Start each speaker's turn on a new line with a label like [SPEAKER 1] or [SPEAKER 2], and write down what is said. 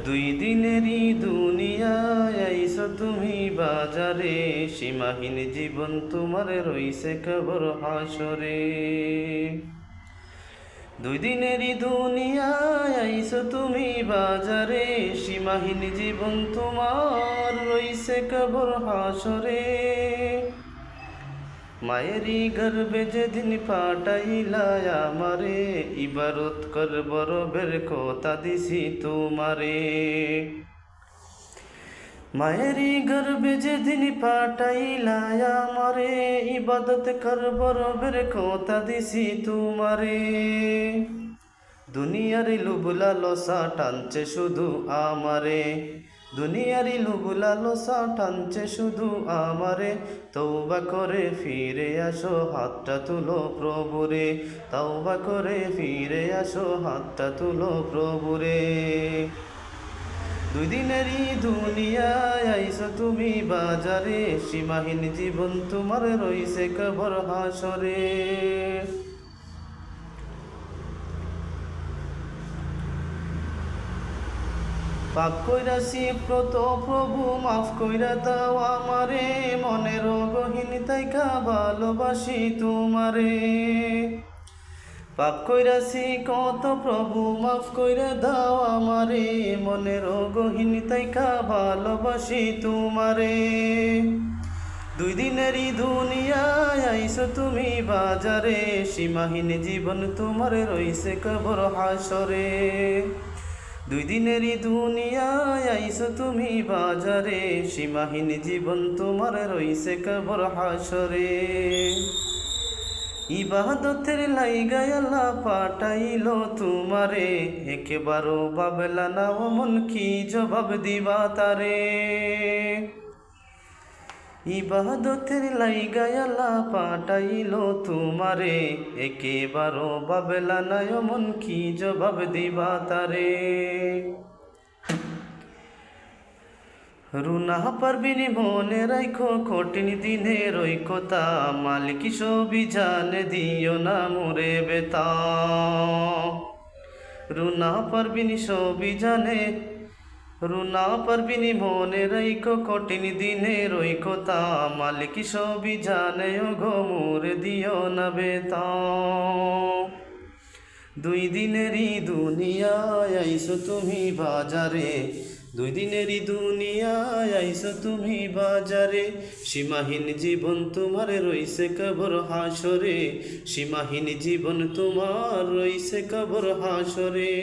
[SPEAKER 1] দুই দিনেরই দুনিয়ায় আইছো তুমি বাজারে, সীমাহীন জীবন তোমার রইছে কবর হাসরে। দুই দিনেরই দুনিয়ায় আইছো তুমি বাজারে, সীমাহীন জীবন তোমার রইছে কবর হাসরে। মায়েরই গর্বে যেদিন পাঠাইলা আমারে, ইবারত করব রবের কথা দিছি তোমারে। মায়েরই গর্বে যেদিন পাঠাইলা আমারে, ইবাদত করব রবের কথা দিছি তোমারে। দুনিয়ার লোভ লালসা টানছে শুধু আমারে, দুনিয়ার লোভ লালসা টানছে শুধু আমারে। তওবা করে ফিরে আসো, হাতটা তুলো প্রভুরে। তওবা করে ফিরে আসো, হাতটা তুলো প্রভুরে। দুই দিনেরই দুনিয়ায় আইছো তুমি বাজারে, সীমাহীন জীবন তোমার রইছে কবর হাসরে। পাপ কইরাছি প্রত প্রভু, মাফ কইরা দাও আমারে। মনের গহীন তাইকা ভালোবাসি তোমারে। পাপ কইরাছি কত প্রভু, মাফ কইরা দাও আমারে। মনের গহীন তাইকা ভালোবাসি তোমারে। দুই দিনেরই দুনিয়ায় আইছো তুমি বাজারে, সীমাহীন জীবন তোমার রইছে কবর হাসরে। দুই দিনেরই দুনিয়ায় আইছো তুমি বাজারে, সীমাহীন জীবন তোমার রইছে কবর হাসরে। ইবাদতের লাইগায় আল্লাহ পাঠাইলো তোমারে, একেবারও ভাবলা না মন কি জবাব দিবা তারে। ইবাদতের লাইগায় আল্লাহ পাঠাইলো তোমারে, একেবারও ভাবলা না মন কি জবাব দিবা তারে। রুনা পারবিনি মনে রাখো, কঠিন দিনের ওই কথা। মালিক সবই জানে, দিও না মোরে বেতা। রুনা পারবিনি সবই জানে, রুনা পারবিনি মনে রাখো, কঠিন দিনের ওই কথা। মালিক সবই জানে, ও গো মোরে দিও না বেতা। দুই দিনেরই দুনিয়ায় আইছো তুমি বাজারে, দুই দিনেরই দুনিয়ায় আইছো তুমি বাজারে। সীমাহীন জীবন তোমার রইছে কবর হাসরে, সীমাহীন জীবন তোমার রইছে কবর হাসরে।